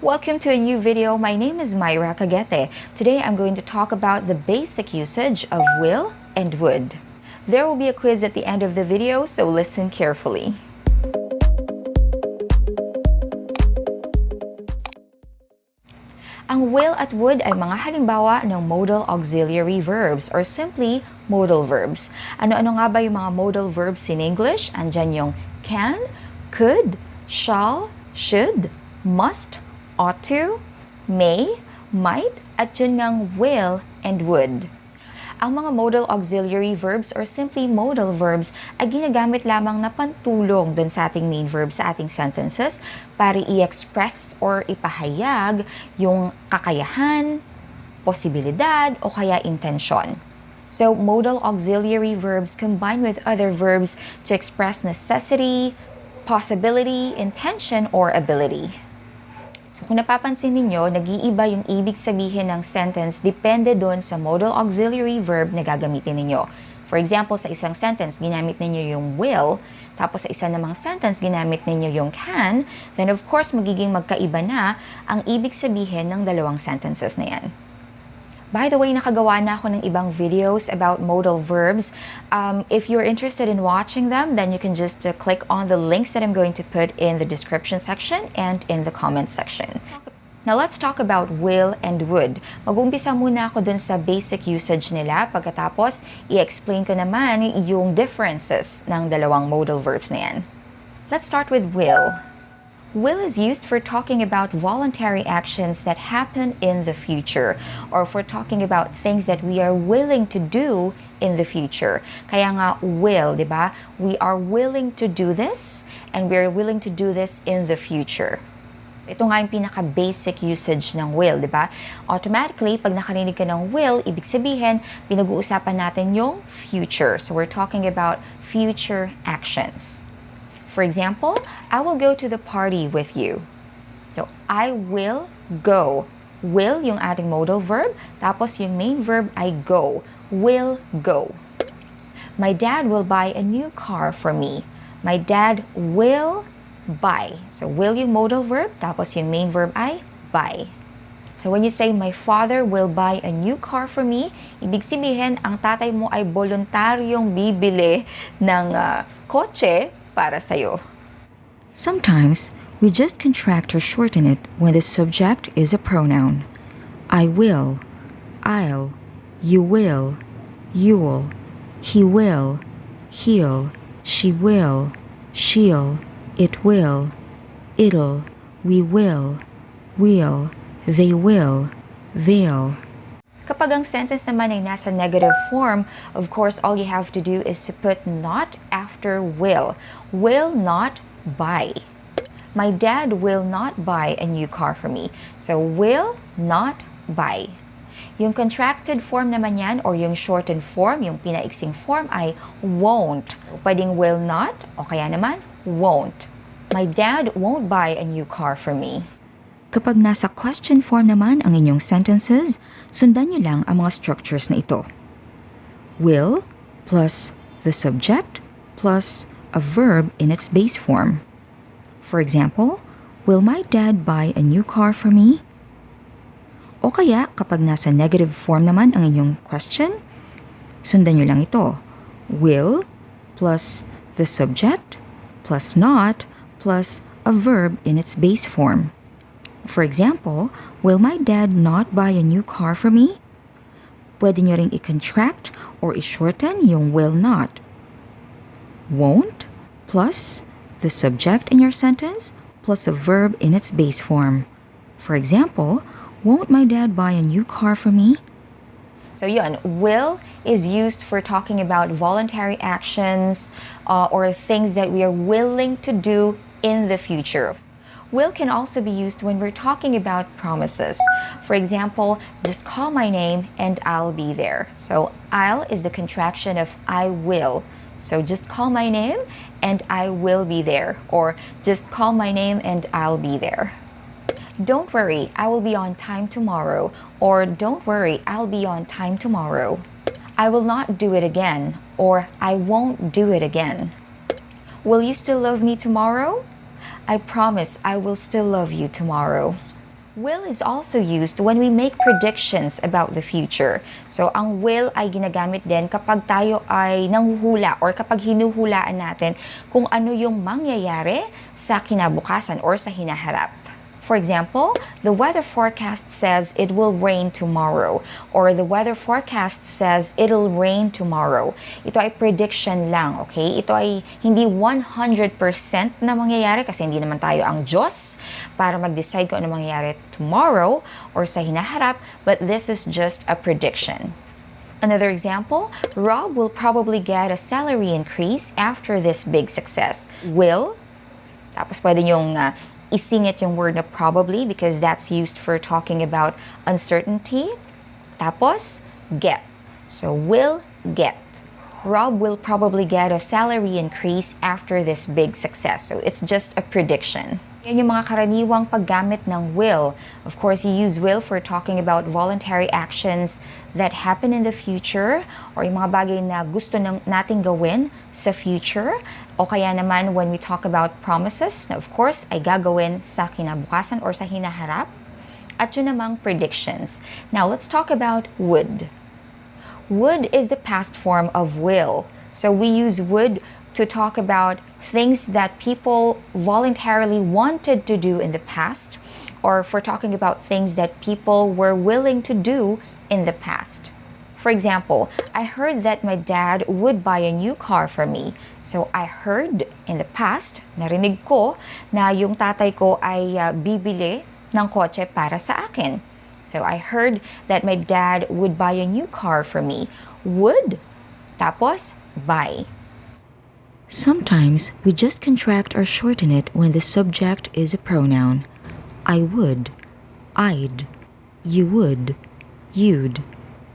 Welcome to a new video. My name is Myra Cagete. Today I'm going to talk about the basic usage of will and would. There will be a quiz at the end of the video, so listen carefully. Ang will at would ay mga halimbawa ng modal auxiliary verbs or simply modal verbs. Ano-ano nga ba yung mga modal verbs in English? Andyan yung can, could, shall, should, must, ought to, may, might, at yun ngang will and would. Ang mga modal auxiliary verbs or simply modal verbs ay ginagamit lamang na pantulong dun sa ating main verb sa ating sentences para i-express or ipahayag yung kakayahan, posibilidad, o kaya intensyon. So, modal auxiliary verbs combine with other verbs to express necessity, possibility, intention, or ability. So, kung napapansin ninyo, nag-iiba yung ibig sabihin ng sentence depende doon sa modal auxiliary verb na gagamitin ninyo. For example, sa isang sentence, ginamit ninyo yung will, tapos sa isa namang sentence, ginamit ninyo yung can, then of course, magiging magkaiba na ang ibig sabihin ng dalawang sentences na yan. By the way, nakagawa na ako ng ibang videos about modal verbs. If you're interested in watching them, then you can just click on the links that I'm going to put in the description section and in the comment section. Now, let's talk about will and would. Mag-umpisa muna ako dun sa basic usage nila. Pagkatapos, i-explain ko naman yung differences ng dalawang modal verbs na yan. Let's start with will. Will is used for talking about voluntary actions that happen in the future or for talking about things that we are willing to do in the future. Kaya nga will, di ba? We are willing to do this and we are willing to do this in the future. Ito nga yung pinaka-basic usage ng will, di ba? Automatically, pag nakarinig ka ng will, ibig sabihin, pinag-uusapan natin yung future. So we're talking about future actions. For example, I will go to the party with you. So, I will go. Will yung ating modal verb, tapos yung main verb ay go. Will go. My dad will buy a new car for me. My dad will buy. So, will yung modal verb, tapos yung main verb ay buy. So, when you say, my father will buy a new car for me, ibig sabihin, ang tatay mo ay voluntaryong bibili ng kotse para sa'yo. Sometimes, we just contract or shorten it when the subject is a pronoun. I will, I'll, you will, you'll, he will, he'll, she will, she'll, it will, it'll, we will, we'll, they will, they'll. Kapag ang sentence naman ay nasa negative form, of course, all you have to do is to put not after will. Will not buy. My dad will not buy a new car for me. So, will not buy. Yung contracted form naman yan or yung shortened form, yung pinaiksing form ay won't. Pwedeng will not o kaya naman won't. My dad won't buy a new car for me. Kapag nasa question form naman ang inyong sentences, sundan nyo lang ang mga structures na ito. Will plus the subject plus a verb in its base form. For example, will my dad buy a new car for me? O kaya kapag nasa negative form naman ang inyong question, sundan nyo lang ito. Will plus the subject plus not plus a verb in its base form. For example, will my dad not buy a new car for me? Pwede nyo ring i-contract or i-shorten yung will not. Won't plus the subject in your sentence plus a verb in its base form. For example, won't my dad buy a new car for me? So yun, will is used for talking about voluntary actions or things that we are willing to do in the future. Will can also be used when we're talking about promises. For example, just call my name and I'll be there. So, I'll is the contraction of I will. So, just call my name and I will be there. Or, just call my name and I'll be there. Don't worry, I will be on time tomorrow. Or, don't worry, I'll be on time tomorrow. I will not do it again. Or, I won't do it again. Will you still love me tomorrow? I promise I will still love you tomorrow. Will is also used when we make predictions about the future. So, ang will ay ginagamit din kapag tayo ay nanghuhula or kapag hinuhulaan natin kung ano yung mangyayari sa kinabukasan or sa hinaharap. For example, the weather forecast says it will rain tomorrow, or the weather forecast says it'll rain tomorrow. Ito ay prediction lang, okay? Ito ay hindi 100% na mangyayari kasi hindi naman tayo ang Diyos para mag-decide kung ano mangyayari tomorrow or sa hinaharap, but this is just a prediction. Another example, Rob will probably get a salary increase after this big success. Will, tapos pwede nyong isingit yung word na probably because that's used for talking about uncertainty. Tapos, get. So, will get. Rob will probably get a salary increase after this big success. So, it's just a prediction. Yan yung mga karaniwang paggamit ng will. Of course, you use will for talking about voluntary actions that happen in the future or yung mga bagay na gusto nating gawin sa future. O kaya naman when we talk about promises na of course ay gagawin sa kinabukasan or sa hinaharap. At yun namang predictions. Now, let's talk about would. Would is the past form of will. So we use would to talk about things that people voluntarily wanted to do in the past, or for talking about things that people were willing to do in the past. For example, I heard that my dad would buy a new car for me. So I heard in the past, narinig ko na yung tatay ko ay bibili ng kotse para sa akin. So I heard that my dad would buy a new car for me. Would, tapos buy. Sometimes we just contract or shorten it when the subject is a pronoun. I would, I'd, you would, you'd,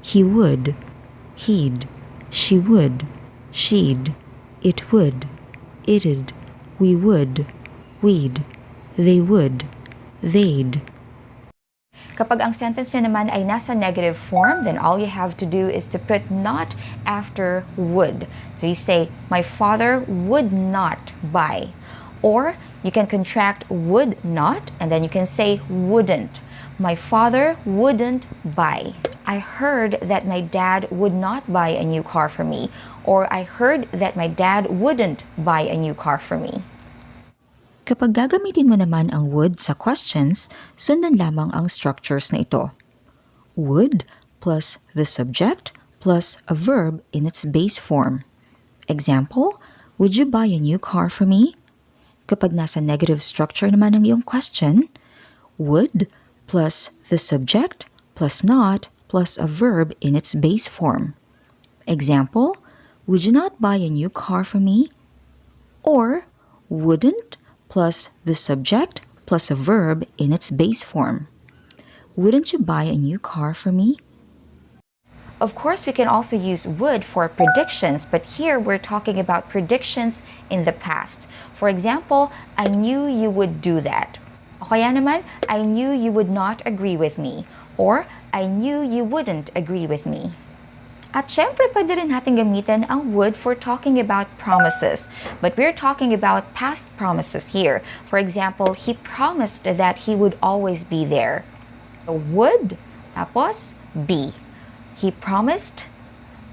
he would, he'd, she would, she'd, it would, it'd, we would, we'd, they would, they'd. Kapag ang sentence nyo naman ay nasa negative form, then all you have to do is to put not after would. So you say, my father would not buy. Or you can contract would not, and then you can say wouldn't. My father wouldn't buy. I heard that my dad would not buy a new car for me. Or I heard that my dad wouldn't buy a new car for me. Kapag gagamitin mo naman ang would sa questions, sundan lamang ang structures na ito. Would plus the subject plus a verb in its base form. Example, would you buy a new car for me? Kapag nasa negative structure naman ang iyong question, would plus the subject plus not plus a verb in its base form. Example, would you not buy a new car for me? Or, wouldn't plus the subject plus a verb in its base form. Wouldn't you buy a new car for me? Of course, we can also use would for predictions, but here we're talking about predictions in the past. For example, I knew you would do that. O kaya naman, I knew you would not agree with me. Or, I knew you wouldn't agree with me. At syempre, pwede rin natin gamitin ang would for talking about promises. But we're talking about past promises here. For example, he promised that he would always be there. So, would, tapos, be. He promised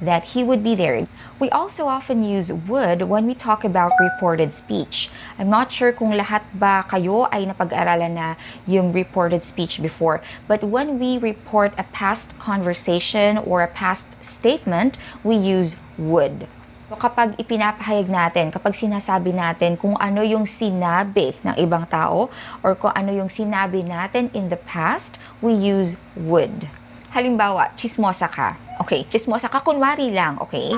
that he would be there. We also often use would when we talk about reported speech. I'm not sure kung lahat ba kayo ay napag-aralan na yung reported speech before, but when we report a past conversation or a past statement, we use would. So kapag ipinapahayag natin, kapag sinasabi natin kung ano yung sinabi ng ibang tao or kung ano yung sinabi natin in the past, we use would. Halimbawa, chismosa ka. Okay, chismosa ka, kunwari lang, okay?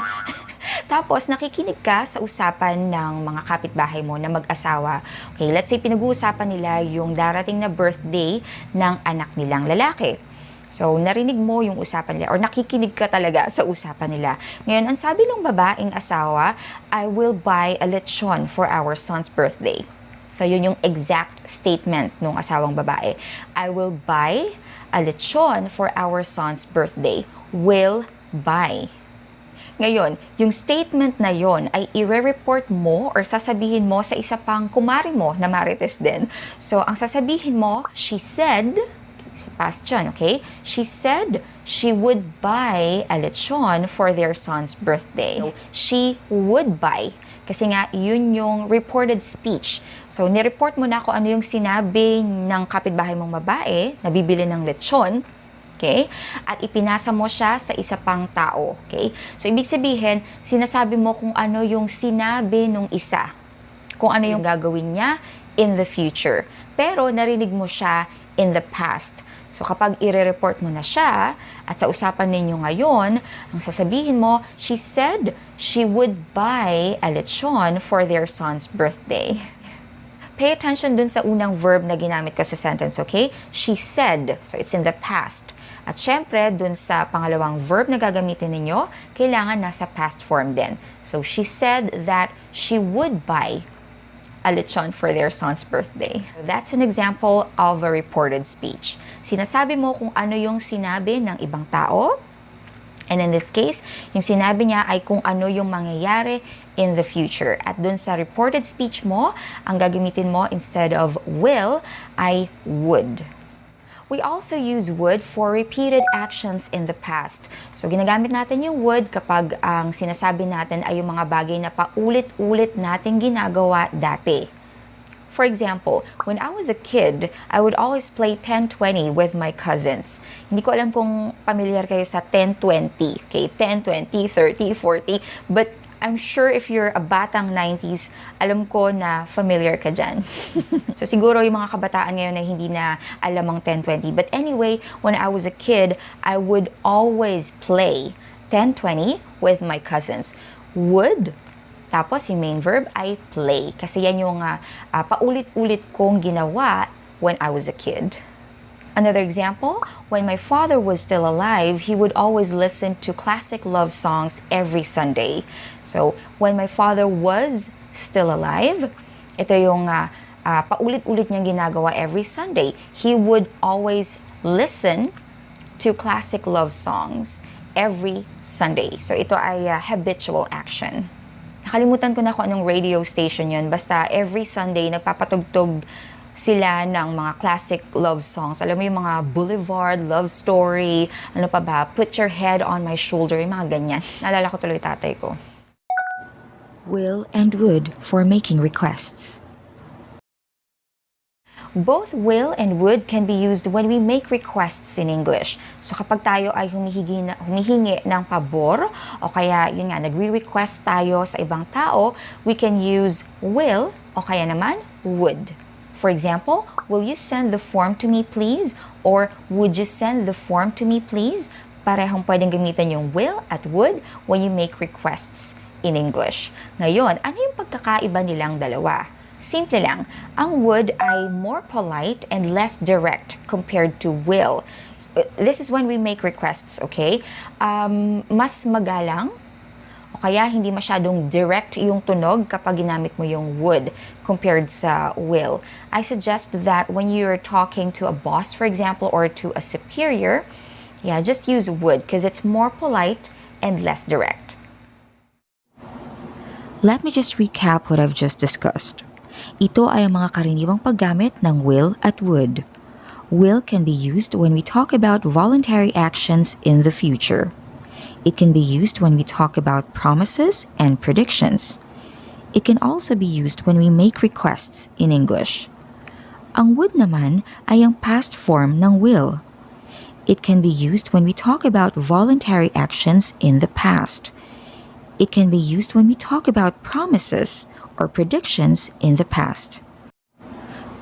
Tapos, nakikinig ka sa usapan ng mga kapitbahay mo na mag-asawa. Okay, let's say pinag-uusapan nila yung darating na birthday ng anak nilang lalaki. So, narinig mo yung usapan nila or nakikinig ka talaga sa usapan nila. Ngayon, ang sabi ng babaeng asawa, I will buy a lechon for our son's birthday. So, yun yung exact statement ng asawang babae. I will buy a lechon for our son's birthday. Will buy. Ngayon, yung statement na yon ay i-report mo or sasabihin mo sa isa pang kumari mo na marites din. So, ang sasabihin mo, she said, sa past yun, okay? She said she would buy a lechon for their son's birthday. So, she would buy. Kasi nga, yun yung reported speech. So, nireport mo na kung ano yung sinabi ng kapitbahay mong babae na bibili ng lechon. Okay? At ipinasa mo siya sa isa pang tao. Okay? So, ibig sabihin, sinasabi mo kung ano yung sinabi nung isa. Kung ano yung gagawin niya in the future. Pero, narinig mo siya in the past. So, kapag i-report mo na siya, at sa usapan ninyo ngayon, ang sasabihin mo, she said she would buy a lechon for their son's birthday. Pay attention dun sa unang verb na ginamit ko sa sentence, okay? She said. So, it's in the past. At syempre, dun sa pangalawang verb na gagamitin ninyo, kailangan nasa past form din. So, she said that she would buy a lechon for their son's birthday. That's an example of a reported speech. Sinasabi mo kung ano yung sinabi ng ibang tao. And in this case, yung sinabi niya ay kung ano yung mangyayari in the future. At dun sa reported speech mo, ang gagamitin mo instead of will ay would. We also use would for repeated actions in the past. So, ginagamit natin yung would kapag ang sinasabi natin ay yung mga bagay na paulit-ulit nating ginagawa dati. For example, when I was a kid, I would always play 10-20 with my cousins. Hindi ko alam kung familiar kayo sa 10-20. Okay, 10-20, 30, 40. But I'm sure if you're a batang 90s, alam ko na familiar ka dyan. So siguro yung mga kabataan ngayon na hindi na alam ang 10-20. But anyway, when I was a kid, I would always play 10-20 with my cousins. Would, tapos yung main verb ay play. Kasi yan yung paulit-ulit kong ginawa when I was a kid. Another example, when my father was still alive, he would always listen to classic love songs every Sunday. So, when my father was still alive, ito yung paulit-ulit niyang ginagawa every Sunday. He would always listen to classic love songs every Sunday. So, ito ay habitual action. Nakalimutan ko na kung anong radio station yun. Basta every Sunday, nagpapatugtog sila ng mga classic love songs. Alam mo yung mga Boulevard, Love Story, ano pa ba, Put Your Head on My Shoulder, yung mga ganyan. Naalala ko tuloy tatay ko. Will and would for making requests. Both will and would can be used when we make requests in English. So kapag tayo ay humihingi ng pabor o kaya yun nga, nagre-request tayo sa ibang tao, we can use will o kaya naman would. For example, will you send the form to me please? Or would you send the form to me please? Parehong pwedeng gamitin yung will at would when you make requests in English. Ngayon, ano yung pagkakaiba nilang dalawa? Simple lang, ang would ay more polite and less direct compared to will. This is when we make requests, okay? Mas magalang o kaya hindi masyadong direct yung tunog kapag ginamit mo yung would compared sa will. I suggest that when you're talking to a boss, for example, or to a superior, just use would because it's more polite and less direct. Let me just recap what I've just discussed. Ito ay ang mga karaniwang paggamit ng will at would. Will can be used when we talk about voluntary actions in the future. It can be used when we talk about promises and predictions. It can also be used when we make requests in English. Ang would naman ay ang past form ng will. It can be used when we talk about voluntary actions in the past. It can be used when we talk about promises or predictions in the past.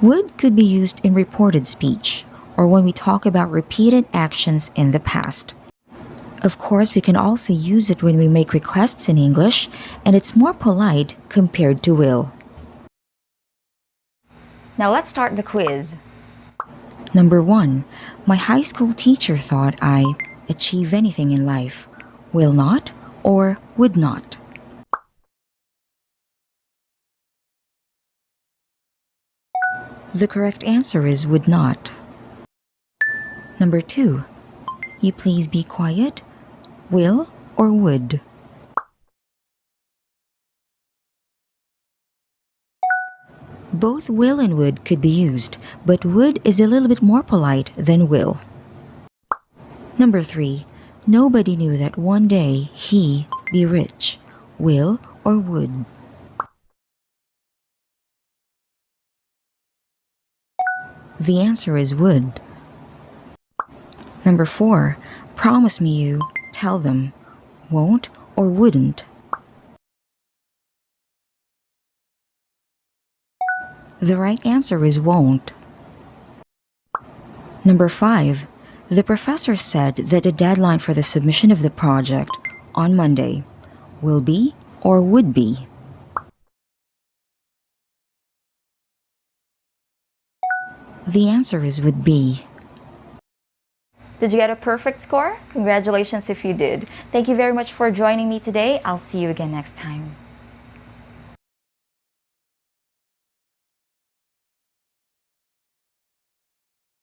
Would could be used in reported speech or when we talk about repeated actions in the past. Of course, we can also use it when we make requests in English, and it's more polite compared to will. Now let's start the quiz. Number 1. My high school teacher thought I achieve anything in life. Will not or would not? The correct answer is would not. Number 2. You please be quiet? Will or would? Both will and would could be used, but would is a little bit more polite than will. Number 3. Nobody knew that one day he be rich. Will or would? The answer is would. Number 4. Promise me you, tell them. Won't or wouldn't? The right answer is won't. Number 5. The professor said that the deadline for the submission of the project on Monday will be or would be? The answer is would be. Did you get a perfect score? Congratulations if you did. Thank you very much for joining me today. I'll see you again next time.